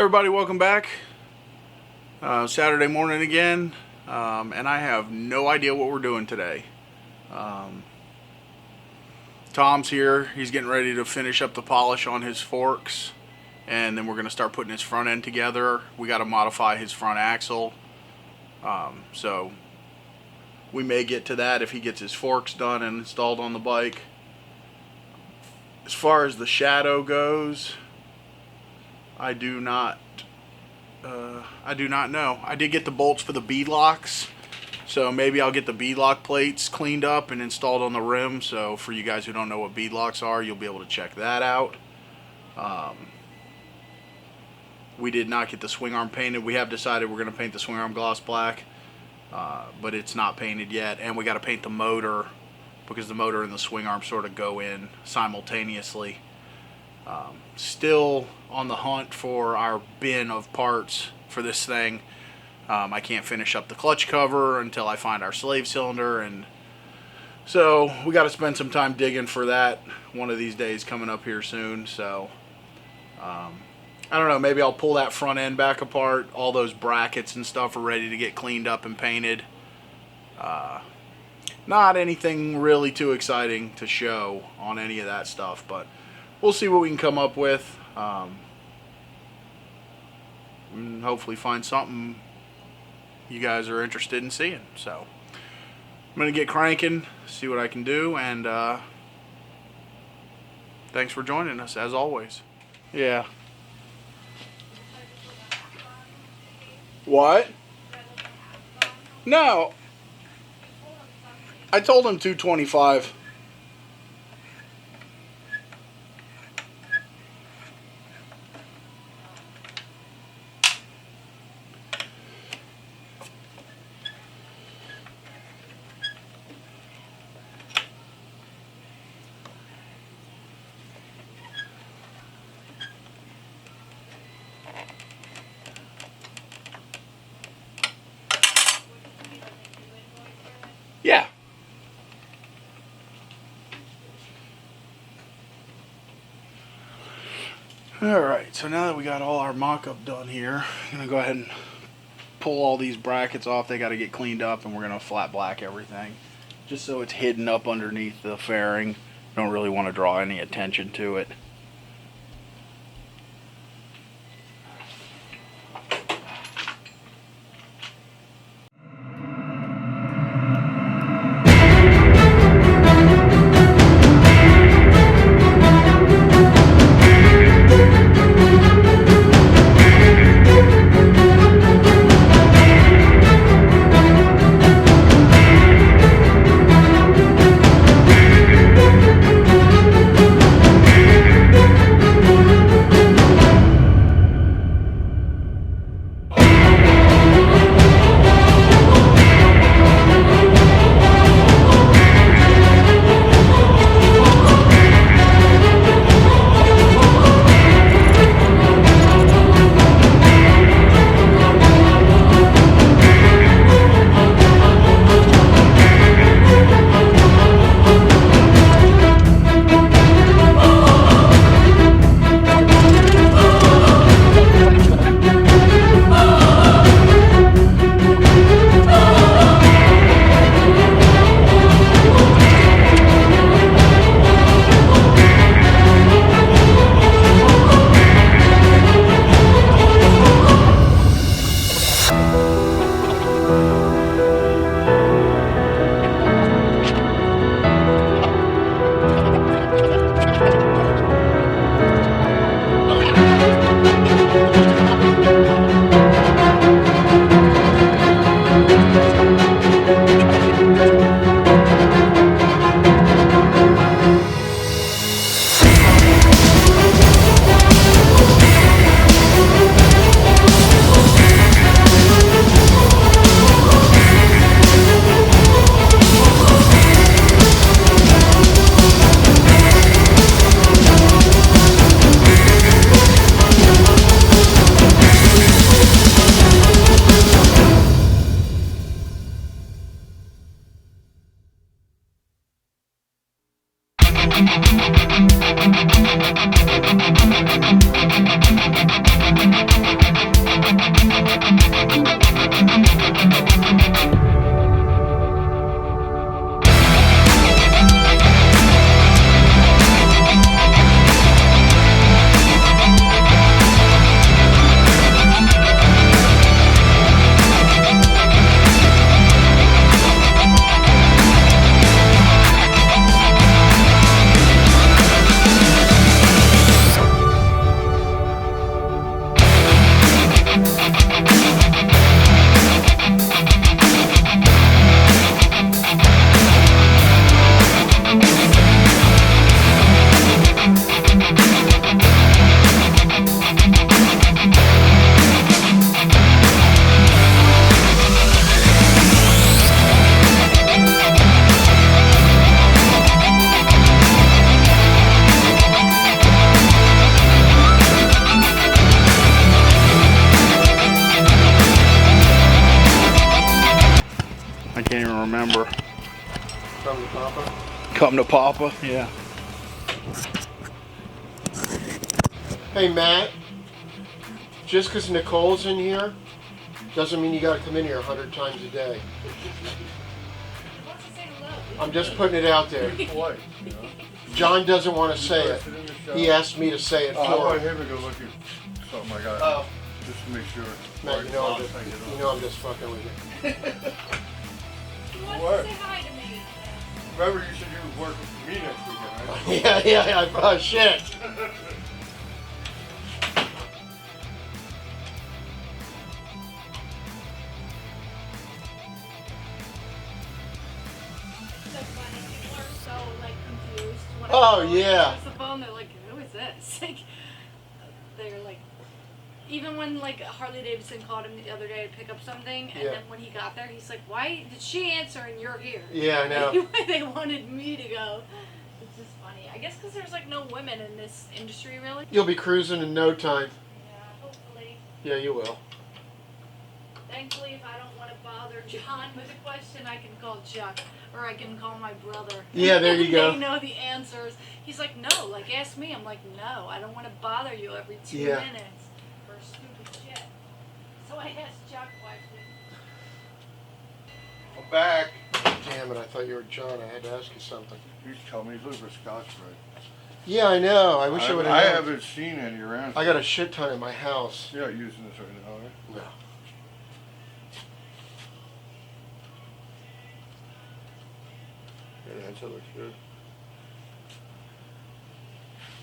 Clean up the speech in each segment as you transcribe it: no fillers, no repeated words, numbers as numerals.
Everybody, welcome back. Saturday morning again, and I have no idea what we're doing today. Tom's here. He's getting ready to finish up the polish on his forks, and then we're going to start putting his front end together. We got to modify his front axle, so we may get to that if he gets his forks done and installed on the bike. As far as the shadow goes, I do not know. I did get the bolts for the bead locks, so maybe I'll get the bead lock plates cleaned up and installed on the rim. So for you guys who don't know what bead locks are, you'll be able to check that out. We did not get the swing arm painted. We have decided we're going to paint the swing arm gloss black, but it's not painted yet. And we got to paint the motor because the motor and the swing arm sort of go in simultaneously. Still on the hunt for our bin of parts for this thing. I can't finish up the clutch cover until I find our slave cylinder, and so we got to spend some time digging for that one of these days coming up here soon. So I don't know, maybe I'll pull that front end back apart. All those brackets and stuff are ready to get cleaned up and painted. Not anything really too exciting to show on any of that stuff, but we'll see what we can come up with, and hopefully find something you guys are interested in seeing. So I'm going to get cranking, see what I can do, and thanks for joining us, as always. Yeah. What? No. I told him 225. Yeah. Alright, so now that we got all our mock-up done here, I'm going to go ahead and pull all these brackets off. They got to get cleaned up, and we're going to flat black everything, just so it's hidden up underneath the fairing. Don't really want to draw any attention to it. Come to Papa. Yeah. Hey Matt, just because Nicole's in here doesn't mean you got to come in here 100 times a day. I'm just putting it out there. What? John doesn't want to say it. He asked me to say it I for want him. him to go look at something I got. Oh, Just to make sure. Matt, you know I'm just fucking with you. He wants What? to say hi to me. Remember you said you was working for me next weekend, right? yeah. Oh shit. So funny. People are so like confused. When Oh, I yeah. answer the phone, they're like, "Who is this?" Like, they're like, even when like Harley Davidson called him the other day to pick up something, and Yeah. then when he got there, he's like, "Why did she answer and you're here?" Yeah, I know. They wanted me to go. It's just funny. I guess because there's like no women in this industry really. You'll be cruising in no time. Yeah, hopefully. Yeah, you will. Thankfully, if I don't want to bother John with a question, I can call Chuck or I can call my brother. Yeah, there you go. They know the answers. He's like, no, like ask me. I'm like, no, I don't want to bother you every 2 Yeah. minutes for stupid shit. So I asked Chuck questions. I'm back. Damn it, I thought you were John. I had to ask you something. He's telling me he's looking for Scotch Brite. Yeah, I know. I wish I would have. I haven't seen any around. I got a shit ton in my house. You're not using this right now, right? No. Yeah, that looks good.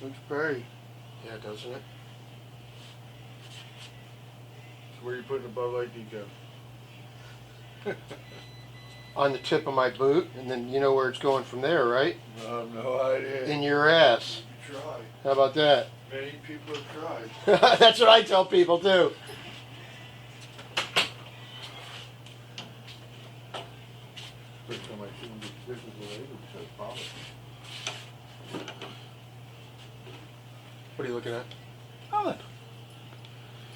Looks pretty. Yeah, doesn't it? So where are you putting the Bud Light decal? On the tip of my boot, and then you know where it's going from there, right? I have no idea. In your ass. You try. How about that? Many people have tried. That's what I tell people too. First time I seen this is the way it says polish. What are you looking at? Nothing.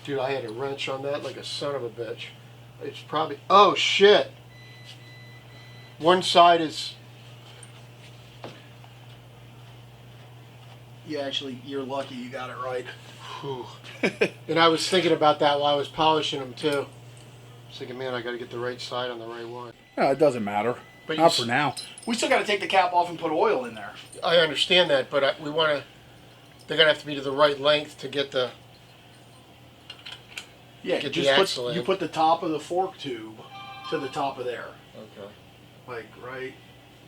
Dude, I had a wrench on that like a son of a bitch. It's probably... Oh, shit. One side is... You're lucky you got it right. Whew. And I was thinking about that while I was polishing them too. I was thinking, man, I got to get the right side on the right one. No, it doesn't matter. But Not for now. We still got to take the cap off and put oil in there. I understand that, but we want to... They're going to have to be to the right length to get the... Yeah, Get just the axle in. you put the top of the fork tube to the top of there. Okay. Like, right?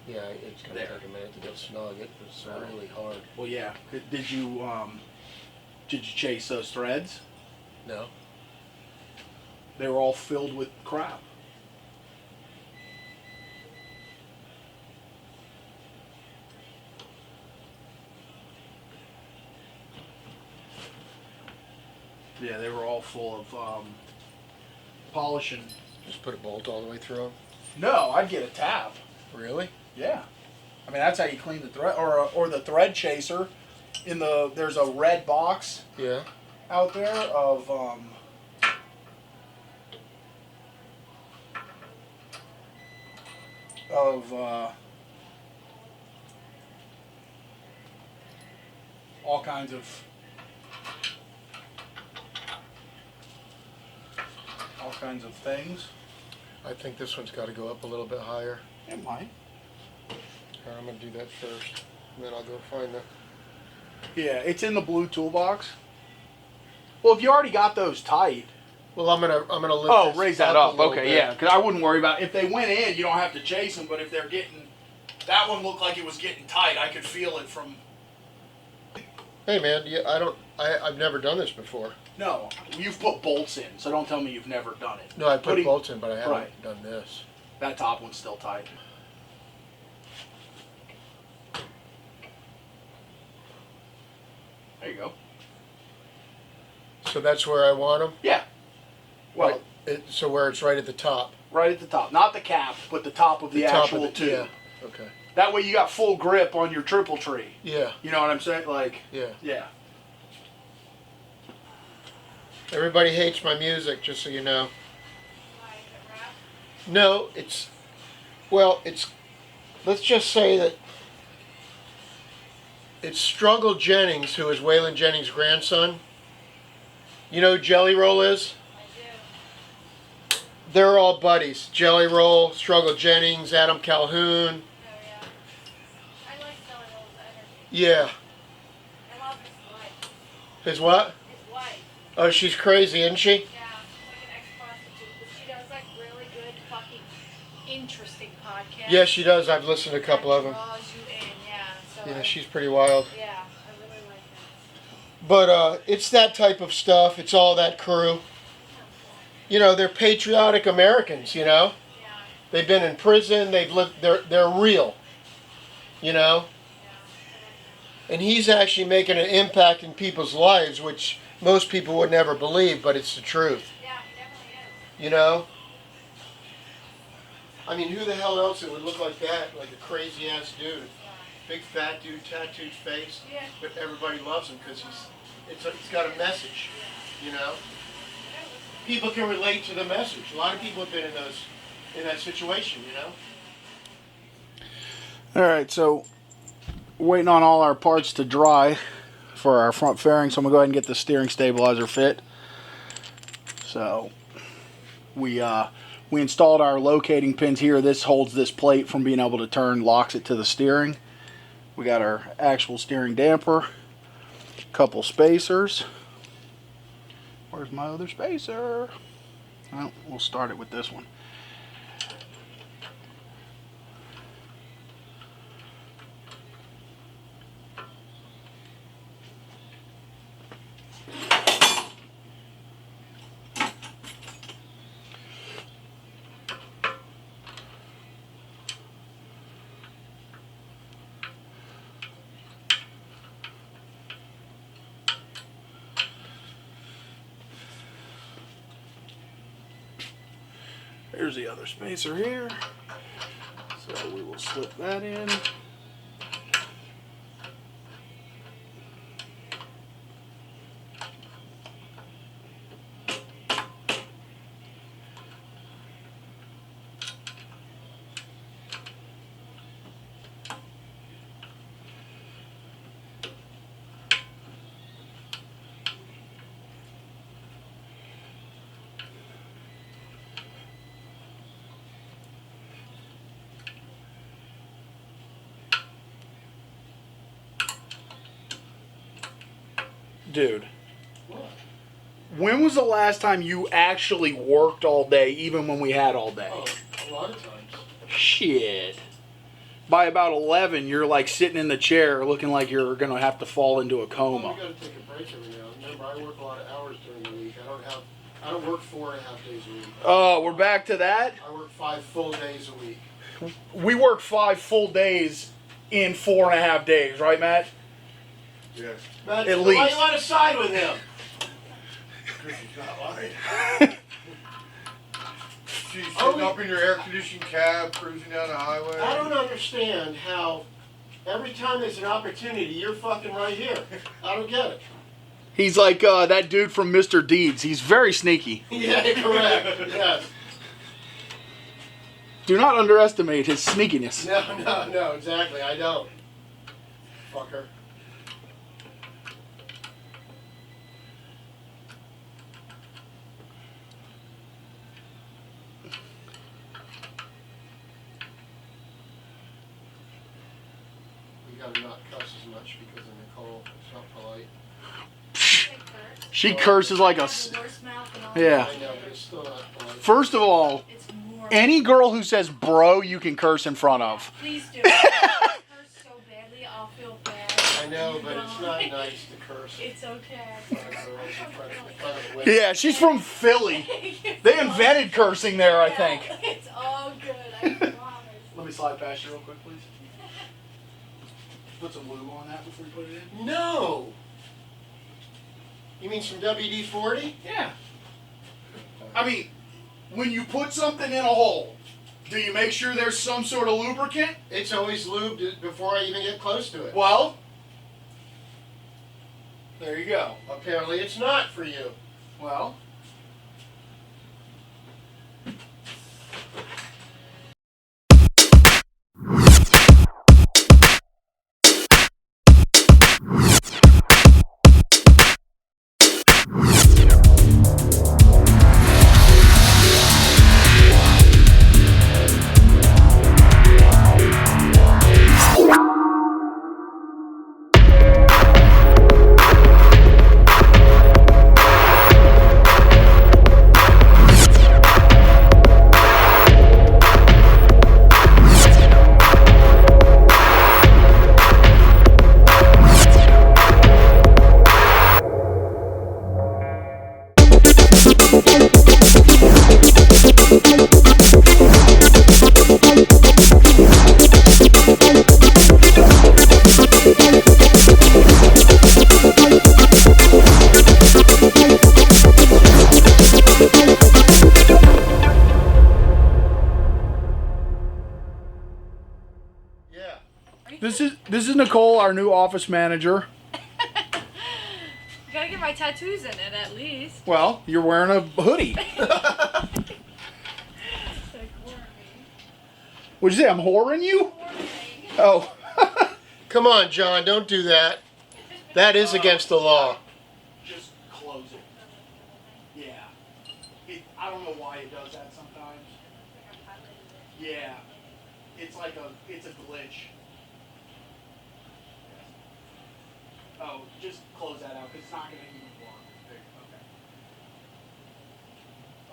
Yeah, it's going to There. take a minute to get snug. It's really hard. Well, yeah. Did you chase those threads? No. They were all filled with crap. Yeah, they were all full of polishing. Just put a bolt all the way through them? No, I'd get a tap. Really? Yeah. I mean, that's how you clean the thread, or the thread chaser. There's a red box Yeah. out there of all kinds of things. I think this one's got to go up a little bit higher. It might. Alright, I'm going to do that first. And then I'll go find the... Yeah, it's in the blue toolbox. Well, if you already got those tight. Well, I'm gonna lift Oh, this raise that a up. little Okay, bit. yeah. Because I wouldn't worry about if they went in. You don't have to chase them. But if they're getting, that one looked like it was getting tight. I could feel it from. Hey, man, I've never done this before. No, you've put bolts in, so don't tell me you've never done it. No, I put bolts in, but I haven't Right. done this. That top one's still tight. There you go. So that's where I want them? Yeah. Well, So where it's right at the top. right at the top, not the cap, but the top of the, top actual of the tube. Yeah. Okay. That way you got full grip on your triple tree. Yeah. You know what I'm saying? Like, Yeah. yeah. Everybody hates my music, just so you know. Why is it rap? No, it's... Well, it's... Let's just say that It's Struggle Jennings, who is Waylon Jennings' grandson. You know who Jelly Roll is? I do. They're all buddies. Jelly Roll, Struggle Jennings, Adam Calhoun. Oh yeah. I like Jelly Roll's energy. Yeah. I love his wife. His what? His wife. Oh, she's crazy, isn't she? Yeah, like an ex-prostitute, but she does like really good, fucking interesting podcasts. Yeah, she does. I've listened to a couple of them. Draws you in, yeah. So Yeah, she's pretty wild. Yeah, I really like that. But it's that type of stuff. It's all that crew. You know, they're patriotic Americans, you know? Yeah, They've been in prison, they've lived, they're real. You know? yeah. And he's actually making an impact in people's lives, which most people would never believe, but it's the truth. Yeah, he definitely is. You know? I mean, who the hell else it would look like that? Like a crazy ass dude. Big fat dude, tattooed face. Yeah. But everybody loves him because he's got a message. You know? People can relate to the message. A lot of people have been in that situation, you know? All right, so waiting on all our parts to dry for our front fairing, so I'm gonna go ahead and get the steering stabilizer fit. So we installed our locating pins here. This holds this plate from being able to turn, locks it to the steering. We got our actual steering damper, couple spacers. Where's my other spacer? Well, we'll start it with this one. Here's the other spacer here. So we will slip that in. Dude, when was the last time you actually worked all day, even when we had all day? Oh, a lot of times. Shit. By about 11, you're like sitting in the chair looking like you're going to have to fall into a Well, coma. we got to take a break every now and then. Remember, I work a lot of hours during the week. I don't work 4.5 days a week. Oh, we're back to that? I work 5 full days a week. We work 5 full days in 4.5 days, right, Matt? Yes. Matt, At why least. you want to side with him? Because he's not lying. She's sitting up in your air-conditioned cab, cruising down the highway. I don't understand how every time there's an opportunity, you're fucking right here. I don't get it. He's like that dude from Mr. Deeds. He's very sneaky. Yeah, correct. Yes. Do not underestimate his sneakiness. No, exactly. I don't. Fucker. We gotta not cuss as much because of Nicole. It's not polite. She curses like a... Yeah. I know, but it's still not polite. First of all, It's more. any girl who says bro, you can curse in front of. Please do. If I curse so badly, I'll feel bad. I know, but it's not nice to curse. It's okay. in front of a witness. Yeah, she's from Philly. They invented cursing there, I think. It's all good, I promise. Let me slide past you real quick, please. Put some lube on that before you put it in. No! You mean some WD-40? Yeah. I mean, when you put something in a hole, do you make sure there's some sort of lubricant? It's always lubed before I even get close to it. Well, there you go. Apparently it's not for you. Well, This is Nicole, our new office manager. Gotta get my tattoos in it at least. Well, you're wearing a hoodie. What'd you say? I'm whoring you? Oh. Come on, John, don't do that. That is against the law. Just close it. Yeah. I don't know why it does that sometimes. Yeah. It's a glitch. Oh, just close that out because it's not going to even work. Okay.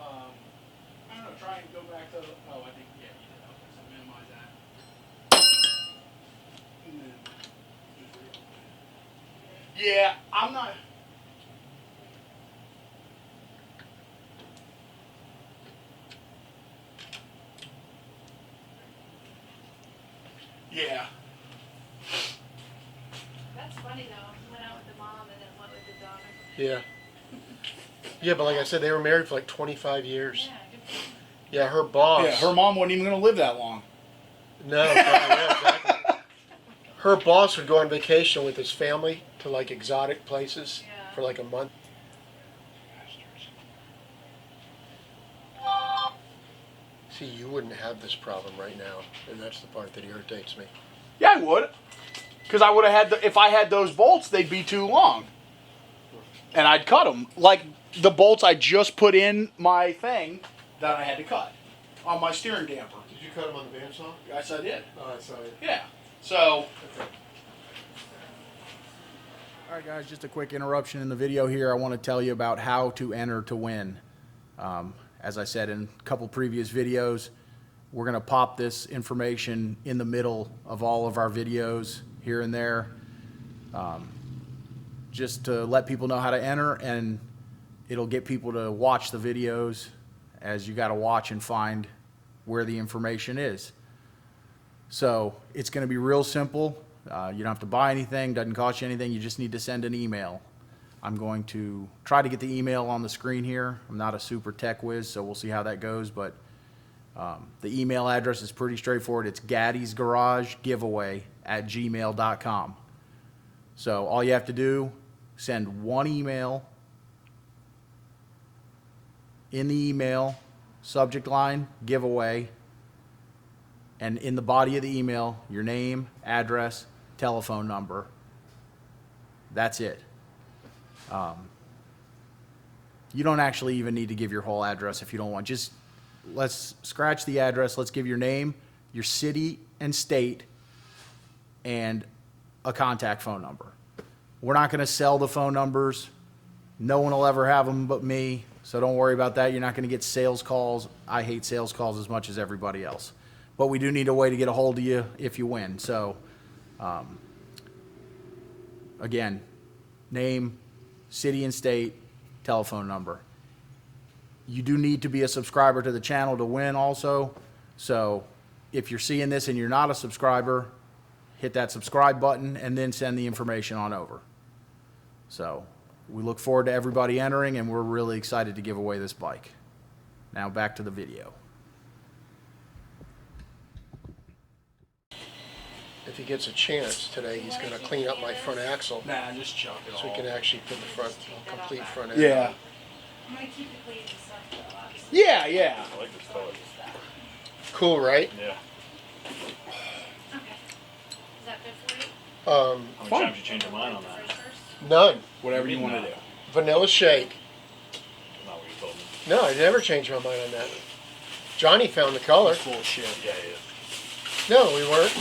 I don't know. Try and go back to. Oh, I think yeah. You did. Okay, so minimize that. And then just reopen it. Yeah, I'm not. Yeah. That's funny though. Went out with the mom and then went with the daughter. Yeah. Yeah, but like I said, they were married for like 25 years. Yeah, good for them. Yeah, her boss. Yeah, her mom wasn't even going to live that long. No, yeah, exactly. Her boss would go on vacation with his family to like exotic places Yeah. for like a month. See, you wouldn't have this problem right now, and that's the part that irritates me. Yeah, I would. Because I would have had, if I had those bolts, they'd be too long. And I'd cut them. Like the bolts I just put in my thing that I had to cut on my steering damper. Did you cut them on the bandsaw? Yes, I did. Oh, I saw it. Yeah. So. Alright guys, just a quick interruption in the video here. I want to tell you about how to enter to win. As I said in a couple previous videos, we're going to pop this information in the middle of all of our videos here and there, just to let people know how to enter, and it'll get people to watch the videos as you got to watch and find where the information is. So it's going to be real simple. You don't have to buy anything, doesn't cost you anything, you just need to send an email. I'm going to try to get the email on the screen here. I'm not a super tech whiz, so we'll see how that goes, but the email address is pretty straightforward. It's gaddysgaragegiveaway@gmail.com. So all you have to do, send one email. In the email, subject line, giveaway, and in the body of the email, your name, address, telephone number. That's it. You don't actually even need to give your whole address if you don't want. Just let's scratch the address. Let's give your name, your city and state, and a contact phone number. We're not going to sell the phone numbers. No one will ever have them but me, so don't worry about that. You're not going to get sales calls. I hate sales calls as much as everybody else. But we do need a way to get a hold of you if you win. So, again, name, city and state, telephone number. You do need to be a subscriber to the channel to win also. So if you're seeing this and you're not a subscriber, hit that subscribe button and then send the information on over. So we look forward to everybody entering, and we're really excited to give away this bike. Now back to the video. If he gets a chance today, he's going to clean up my front axle Nah, just chuck it so we can actually put the front, complete front end. Yeah. I'm gonna keep it clean and stuff though, obviously. Yeah, yeah. I like this color. Cool, right? Yeah. Okay. Is that good for you? How many Fun. times you change your mind on that? First? None. Whatever you want to do. Vanilla shake. Not what you told me. No, I never changed my mind on that. Johnny found the color. It's full of shit. Yeah, yeah. No, we weren't.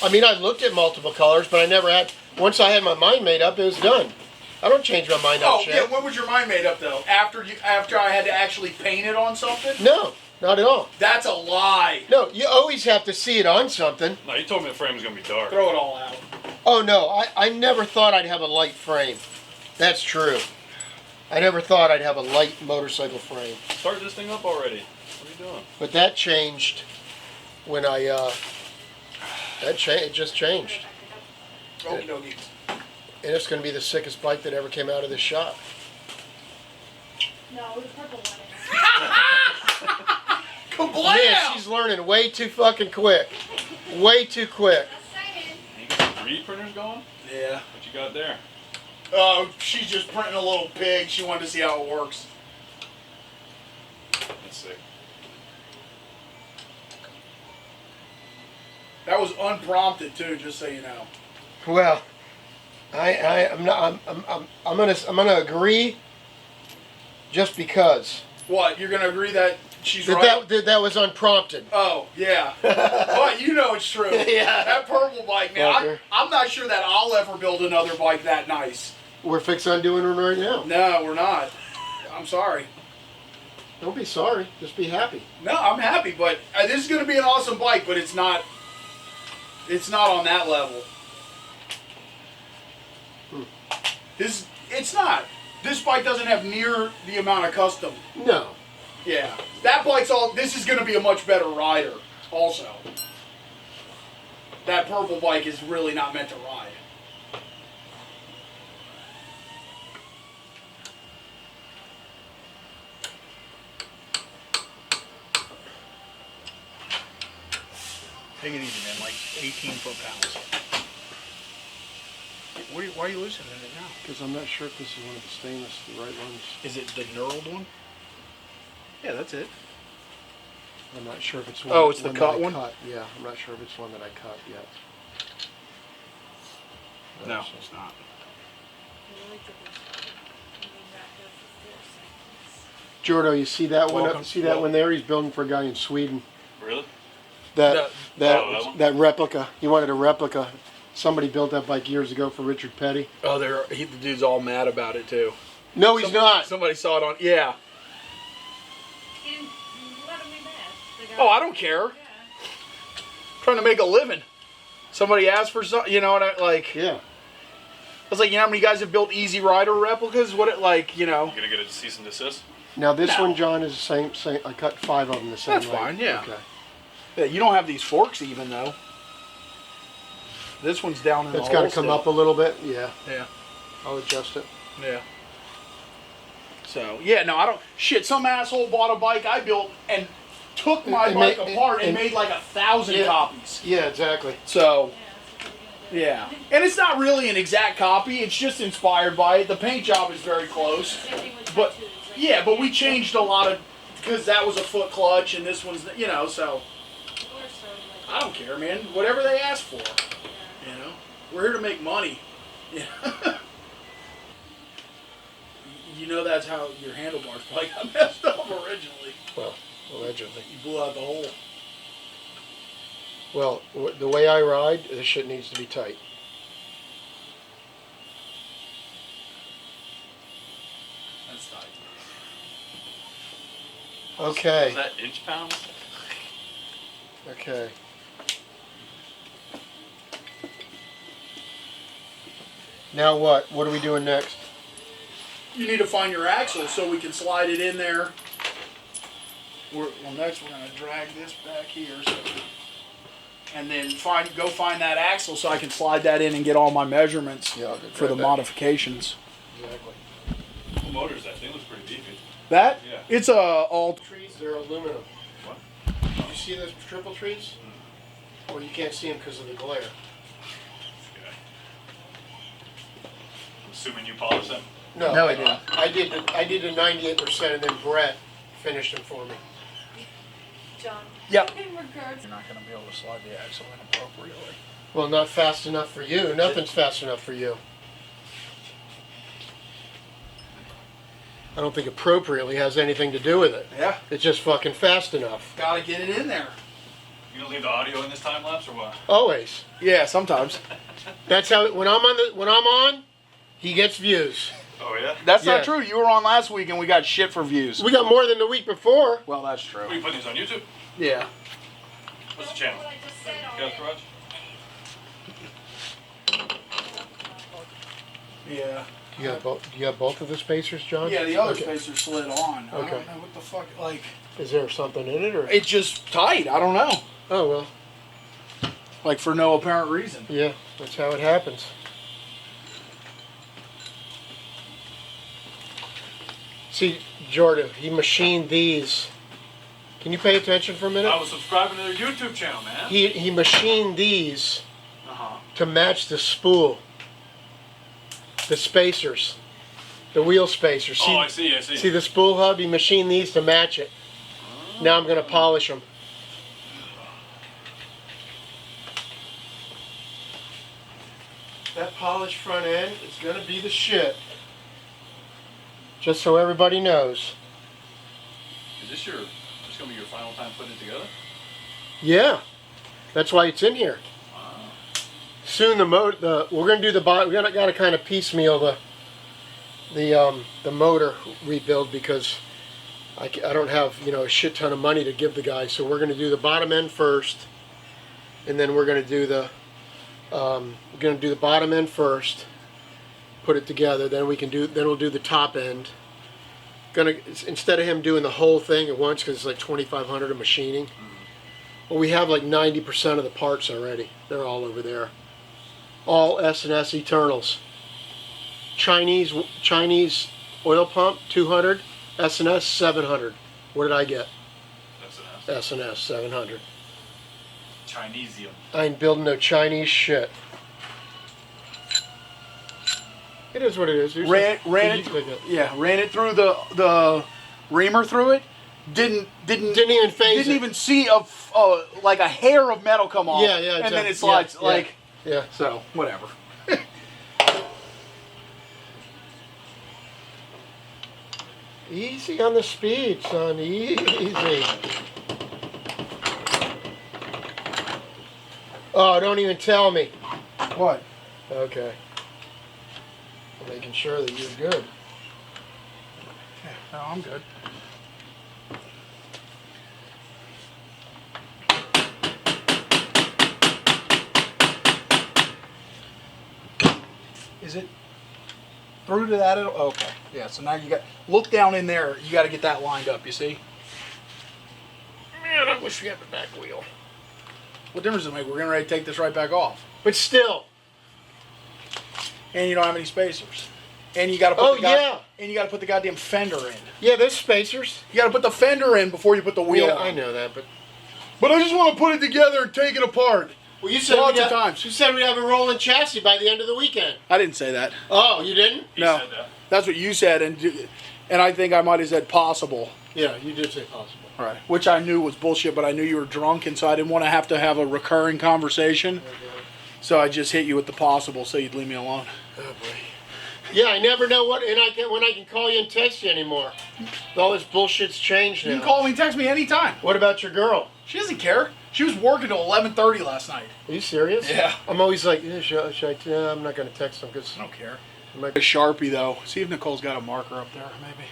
I mean, I looked at multiple colors, but I never had. Once I had my mind made up, it was done. I don't change my mind on Oh, shit. yeah, when was your mind made up, though? After I had to actually paint it on something? No, not at all. That's a lie. No, you always have to see it on something. No, you told me the frame was gonna be dark. Throw it all out. Oh, no, I never thought I'd have a light frame. That's true. I never thought I'd have a light motorcycle frame. Start this thing up already. What are you doing? But that changed when I, it just changed. Okie dokie. And it's going to be the sickest bike that ever came out of this shop. No, the purple one Kablam! Yeah, she's learning way too fucking quick. Way too quick. is. Simon. Ain't 3D printers going? Yeah. What you got there? Oh, she's just printing a little pig. She wanted to see how it works. That's sick. That was unprompted too, just so you know. Well, I'm not. I'm gonna agree. Just because What? You're gonna agree that she's right? that was unprompted. Oh, yeah. But you know it's true. Yeah. That purple bike, man. Fucker. I'm not sure that I'll ever build another bike that nice. We're fixing on doing it right now. No, we're not. I'm sorry. Don't be sorry. Just be happy. No, I'm happy, but this is going to be an awesome bike, but it's not on that level. It's not. This bike doesn't have near the amount of custom. No. Yeah. That bike's this is going to be a much better rider also. That purple bike is really not meant to ride. Take it easy, man. Like 18 foot-pounds. Why are you loosening it now? Because I'm not sure if this is one of the stainless, the right ones. Is it the knurled one? Yeah, that's it. I'm not sure if it's one. Oh, it's the that cut I one? Cut. Yeah, I'm not sure if it's one that I cut yet. No, it's not. Jordo, you see that one? Welcome. See that one there? He's building for a guy in Sweden. Really? No. That replica. He wanted a replica. Somebody built that bike years ago for Richard Petty. Oh, the dude's all mad about it too. No, he's not. Somebody saw it on. Yeah. He didn't let him be mad. The guy- Oh, I don't care. Yeah. Trying to make a living. Somebody asked for something. You know what I like? Yeah. I was like, you know how many guys have built Easy Rider replicas? What it like? You know. You gonna get a cease and desist? Now this No. one, John, is the same. I cut 5 of them the same That's way. fine, yeah. Okay. Yeah, you don't have these forks even though. This one's down in the It's hole got to come still. up a little bit. Yeah. Yeah. I'll adjust it. Yeah. So yeah, no, I don't. Shit, some asshole bought a bike I built and took my And bike ma- apart and and- made like 1,000 Yeah. copies. Yeah, exactly. So Yeah, that's what yeah, and it's not really an exact copy. It's just inspired by it. The paint job is very close. Same thing with But tattoos, like, yeah, but we yeah. changed a lot of because that was a foot clutch and this one's you know. So Or so, like, I don't care, man. Whatever they ask for, yeah. you know. We're here to make money. Yeah. You know that's how your handlebars probably got messed up originally. Well, allegedly. You blew out the hole. Well, the way I ride, this shit needs to be tight. That's tight. Okay. Is that inch pounds? Okay. Now what? What are we doing next? You need to find your axle so we can slide it in there. Next we're gonna drag this back here, and then go find that axle so I can slide that in and get all my measurements Yeah, I'll go for the grab that. modifications. Exactly. What motor is that? Thing looks pretty beefy. That Yeah. it's a all. Trees, they're aluminum. What? Did you see those triple trees? Well, you can't see them because of the glare. Okay. I'm assuming you polished them. No, I didn't. I did a 98%, and then Brett finished them for me. John. Yep. In regards. You're not gonna be able to slide the axle in appropriately. Well, not fast enough for you. Nothing's fast enough for you. I don't think appropriately has anything to do with it. Yeah. It's just fucking fast enough. Gotta get it in there. You gonna leave the audio in this time lapse or what? Always. Yeah, sometimes. That's how. When I'm on, he gets views. Oh yeah? That's Yeah. not true. You were on last week and we got shit for views. We got more than the week before. Well, that's What, are true. you putting these on YouTube? Yeah. What's the channel? What I just said Chaos already. Garage? Yeah. You got both of the spacers, John? Yeah, the other Okay. spacer slid on. I Okay. don't know what the fuck. Like, Is there something in it, or? it's just tight. I don't know. Oh well. Like for no apparent reason. Yeah, that's how it happens. See, Jordan, he machined these. Can you pay attention for a minute? I was subscribing to their YouTube channel, man. He machined these Uh huh. to match the spool, the spacers, the wheel spacers. Oh, I see. See the spool hub? You machine these to match it. Now I'm going to polish them. That polished front end is going to be the shit. Just so everybody knows. Is this gonna be your final time putting it together? Yeah, that's why it's in here. Soon we're going to do the bottom. Got to kind of piecemeal the motor rebuild because I don't have a shit ton of money to give the guy. So we're going to do the bottom end first, and then we're going to do the bottom end first. Put it together. Then we'll do the top end. Instead of him doing the whole thing at once because it's like $2,500 of machining. Well, we have like 90% of the parts already. They're all over there. All S&S Eternals. Chinese oil pump 200, S&S 700. What did I get? S&S 700. Chinesium. I ain't building no Chinese shit. It is what it is. Ran it through the reamer through it. Didn't even phase Didn't it. Even see like a hair of metal come off. Yeah, and then it slides yeah. So whatever. Easy on the speed, son. Easy. Oh, don't even tell me. What? Okay. I'm making sure that you're good. Yeah, no, I'm good. Is it through to that? Okay. Yeah. So now you got look down in there. You got to get that lined up. You see? Man, I wish we had the back wheel. What difference does it make? We're getting ready to take this right back off. But still. And you don't have any spacers. And you got to put And you got to put the goddamn fender in. Yeah, there's spacers. You got to put the fender in before you put the wheel on. I know that, but I just want to put it together and take it apart. well, you said Lots of times. You said we'd have a rolling chassis by the end of the weekend. I didn't say that. Oh, you didn't? He No. said that. That's what you said, and I think I might have said possible. Yeah, you did say possible. Right. Which I knew was bullshit, but I knew you were drunk, and so I didn't want to have a recurring conversation. Okay. So I just hit you with the possible, so you'd leave me alone. Oh boy. Yeah, I never know when I can call you and text you anymore. All this bullshit's changed now. You can call me and text me anytime. What about your girl? She doesn't care. She was working till 11:30 last night. Are you serious? Yeah. I'm always like, yeah, I'm not going to text them because I don't care. I might A Sharpie though. See if Nicole's got a marker up there, maybe.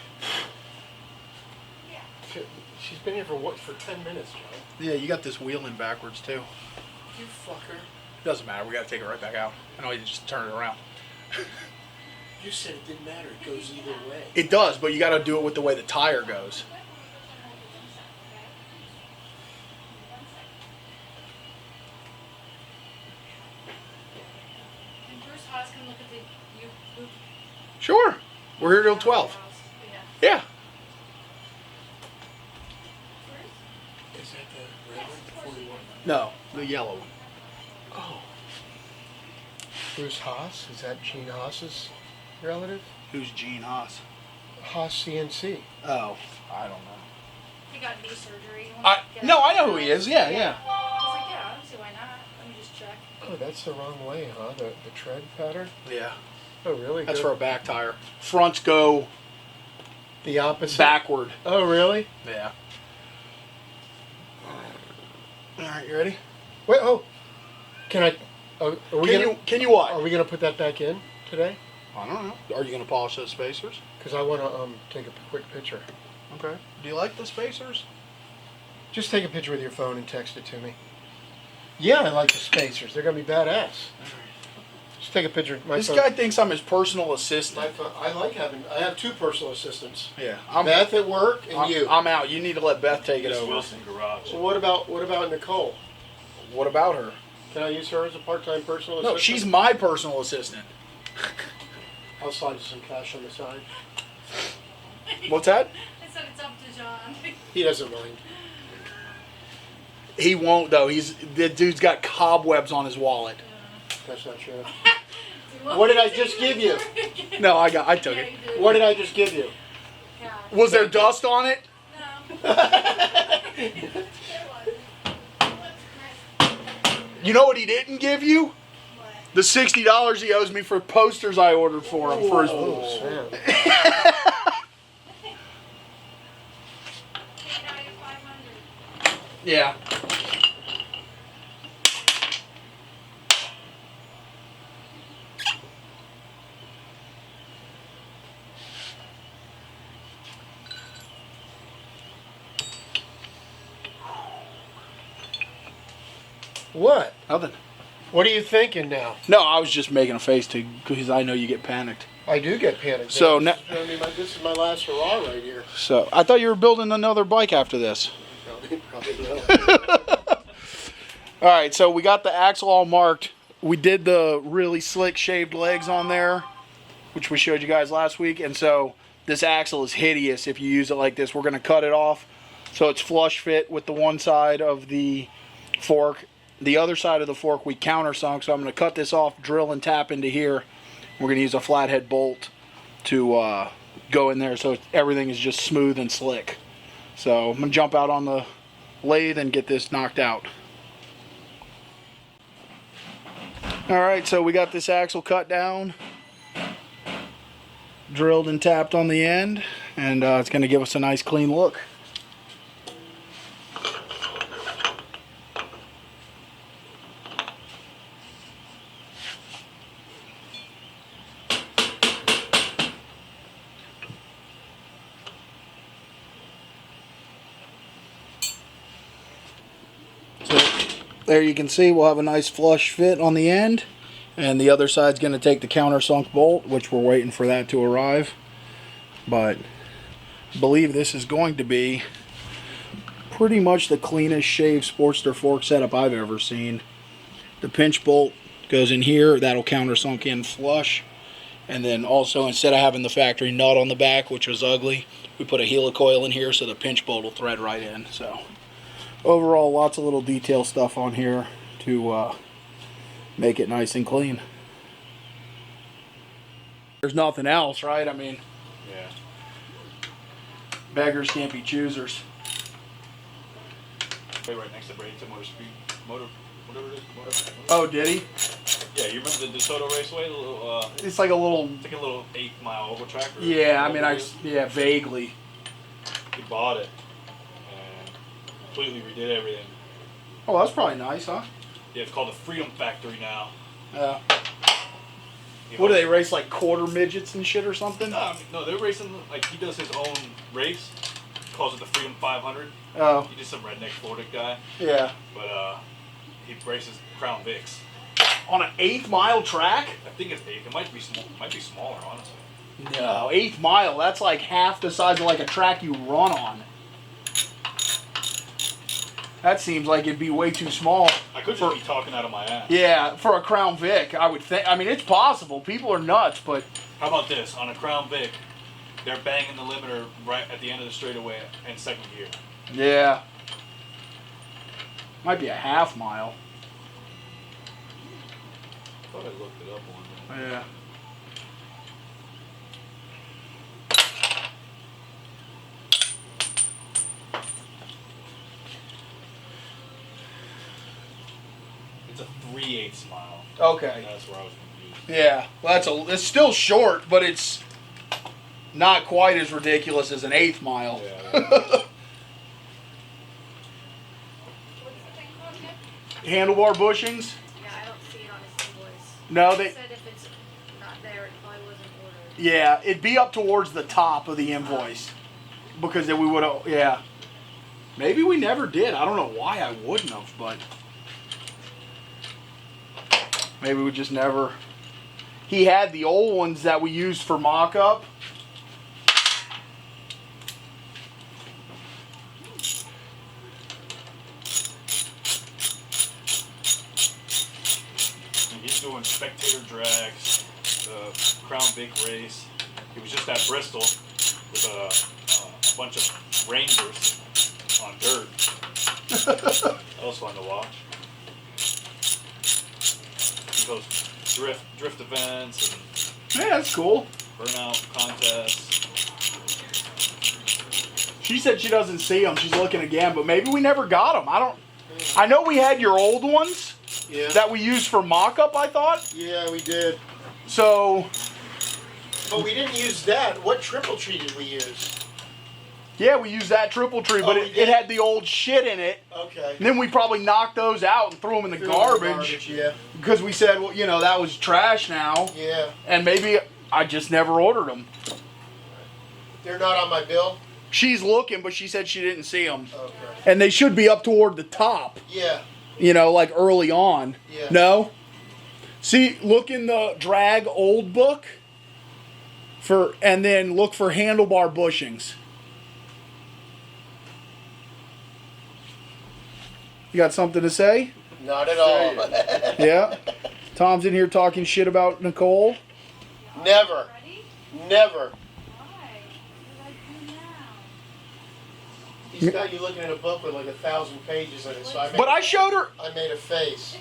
She's been here for 10 minutes, John. Yeah, you got this wheel in backwards too. You fucker. Doesn't matter. We got to take it right back out. I know you just turn it around. You said it didn't matter. It goes either way. It does, but you got to do it with the way the tire goes. And Bruce Haas can look at the you. Sure. We're here till 12. Yeah. Yeah. Is that the red one? 41. No, the yellow one. Oh. Bruce Haas? Is that Gene Haas's relative? Who's Gene Haas? Haas CNC. Oh, I don't know. He got knee surgery. No, I know who he is. Yeah, yeah. I was like, yeah, I don't see why not. Let me just check. Oh, that's the wrong way, huh? The tread pattern? Yeah. Oh, really? That's Good. for a back tire. Fronts go The opposite? backward. Oh, really? Yeah. All right, you ready? Wait, oh. Can I... Can you what? Are we going to put that back in today? I don't know. Are you going to polish those spacers? Because I want to take a quick picture. Okay. Do you like the spacers? Just take a picture with your phone and text it to me. Yeah, I like the spacers. They're going to be badass. Just take a picture. This guy thinks I'm his personal assistant. I have two personal assistants. Yeah. Beth at work and you. I'm out. You need to let Beth take it This over. Wilson garage. So what about Nicole? What about her? Can I use her as a part-time personal assistant? No, she's my personal assistant. I'll slide you some cash on the side. What's that? I said it's up to John. He doesn't mind. He won't though. The dude's got cobwebs on his wallet. That's not true. What did I just give you? No, I took Yeah, it. you did. What did I just give you? Yeah. Was there dust on it? No. You know what he didn't give you? The $60 he owes me for posters I ordered for him for his. Oh, snap. Yeah. What? Nothing. What are you thinking now? No, I was just making a face because I know you get panicked. I do get panicked. So man. now- This is my last hurrah right here. So I thought you were building another bike after this. Probably will. All right, so we got the axle all marked. We did the really slick shaved legs on there, which we showed you guys last week. And so this axle is hideous if you use it like this. We're going to cut it off so it's flush fit with the one side of the fork. The other side of the fork we countersunk, so I'm going to cut this off, drill and tap into here. We're going to use a flathead bolt to go in there so everything is just smooth and slick. So I'm going to jump out on the lathe and get this knocked out. Alright, so we got this axle cut down, drilled and tapped on the end, and it's going to give us a nice clean look. So there you can see we'll have a nice flush fit on the end, and the other side's going to take the countersunk bolt, which we're waiting for that to arrive. But I believe this is going to be pretty much the cleanest shaved Sportster fork setup I've ever seen. The pinch bolt goes in here, that'll countersunk in flush, and then also instead of having the factory nut on the back, which was ugly, we put a helicoil in here so the pinch bolt will thread right in. So overall, lots of little detail stuff on here to make it nice and clean. There's nothing else, right? I mean, Yeah. beggars can't be choosers. Right next to Bradenton Motor, whatever it is. Motor. Oh, did he? Yeah, you remember the DeSoto Raceway? The little, It's like a little. it's like a little 8-mile oval track. Or Yeah, I mean, whatever it is. yeah, vaguely. He bought it and completely redid everything. Oh, that's probably nice, huh? Yeah, it's called the Freedom Factory now. He What do owns- they race, like quarter midgets and shit or something? No, they're racing, like, he does his own race. Calls it the Freedom 500. Oh, He's just some redneck Florida guy. yeah. But he races Crown Vics. On an 8-mile track? I think it's 8. It might be small. Might be smaller, honestly. No, 8 mile. That's like half the size of like a track you run on. That seems like it'd be way too small. I could just be talking out of my ass. Yeah, for a Crown Vic, I would think. I mean, it's possible. People are nuts, but How about this? On a Crown Vic, they're banging the limiter right at the end of the straightaway in second gear. yeah, might be a half mile. I thought I looked it up one day. Yeah. It's a 3/8 mile. Okay. That's where I was confused. Yeah. Well, it's still short, but it's not quite as ridiculous as an 8 mile. Yeah. What's the thing called again? Handlebar bushings? Yeah, I don't see it on his invoice. No, He they. said if it's not there, it probably wasn't ordered. Yeah, it'd be up towards the top of the invoice because then we would have. Yeah. Maybe we never did. I don't know why I wouldn't have, but maybe we just never. He had the old ones that we used for mock-up. And he's doing spectator drags, the Crown Vic race. He was just at Bristol with a bunch of Rangers on dirt. That was fun to watch. host drift events and Yeah, that's cool. burnout contests. She said she doesn't see them. She's looking again, but maybe we never got them. I know we had your old ones Yeah. that we used for mock-up, I thought. Yeah, we did. So, But we didn't use that. What triple tree did we use? yeah, we used that triple tree, but Oh, we it did? had the old shit in it. Okay. And then we probably knocked those out and threw them in the Threw it in the garbage Yeah. because we said, well, you know, that was trash now. Yeah. And maybe I just never ordered them. They're not on my bill? She's looking, but she said she didn't see them. Okay. And they should be up toward the top, Yeah. you know, like early on. Yeah. No? See, look in the drag old book and then look for handlebar bushings. You got something to say? Not at all. Yeah. Tom's in here talking shit about Nicole. Never. Never. Why? What did I do now? He's got you looking at a book with like 1,000 pages in it, so But I showed her I made a face.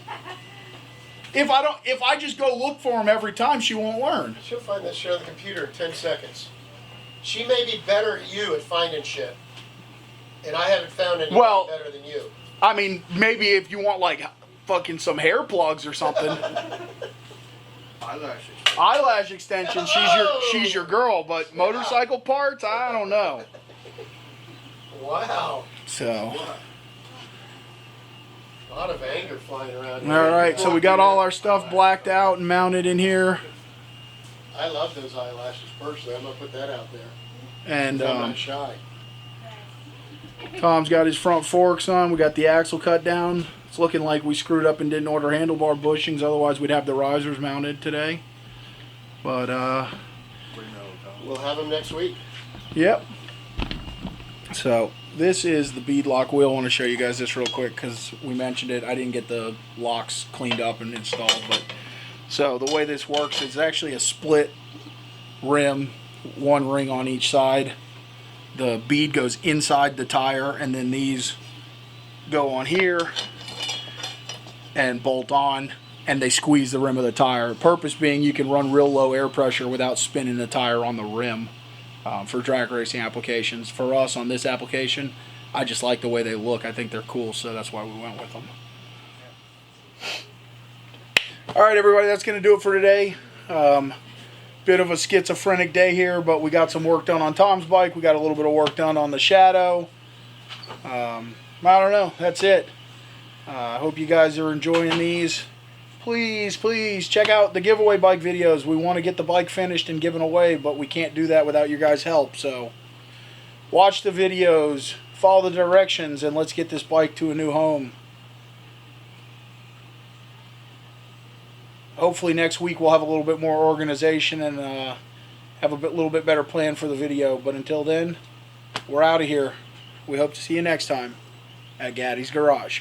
if I just go look for them every time, she won't learn. She'll find that shit on the computer in 10 seconds. She may be better at you at finding shit. And I haven't found anything Well- better than you. I mean, maybe if you want like fucking some hair plugs or something. Eyelashes. Eyelash extension, she's your girl, but motorcycle parts, I don't know. Wow. So, A lot of anger flying around all here. right, so we got all our stuff blacked out and mounted in here, I love those eyelashes personally. I'm going to put that out there. and I'm not shy. Tom's got his front forks on. We got the axle cut down. It's looking like we screwed up and didn't order handlebar bushings. Otherwise, we'd have the risers mounted today. But, We'll have them next week. yep. So, this is the bead lock wheel. I want to show you guys this real quick because we mentioned it. I didn't get the locks cleaned up and installed. But so, the way this works is actually a split rim, one ring on each side. The bead goes inside the tire, and then these go on here and bolt on, and they squeeze the rim of the tire. Purpose being you can run real low air pressure without spinning the tire on the rim for drag racing applications. For us on this application, I just like the way they look. I think they're cool, so that's why we went with them. All right, everybody, that's going to do it for today. Bit of a schizophrenic day here, but we got some work done on Tom's bike. We got a little bit of work done on the Shadow. I don't know. That's it. I hope you guys are enjoying these. Please, please check out the giveaway bike videos. We want to get the bike finished and given away, but we can't do that without your guys' help. So watch the videos, follow the directions, and let's get this bike to a new home. Hopefully next week we'll have a little bit more organization and have a little bit better plan for the video. But until then, we're out of here. We hope to see you next time at Gaddy's Garage.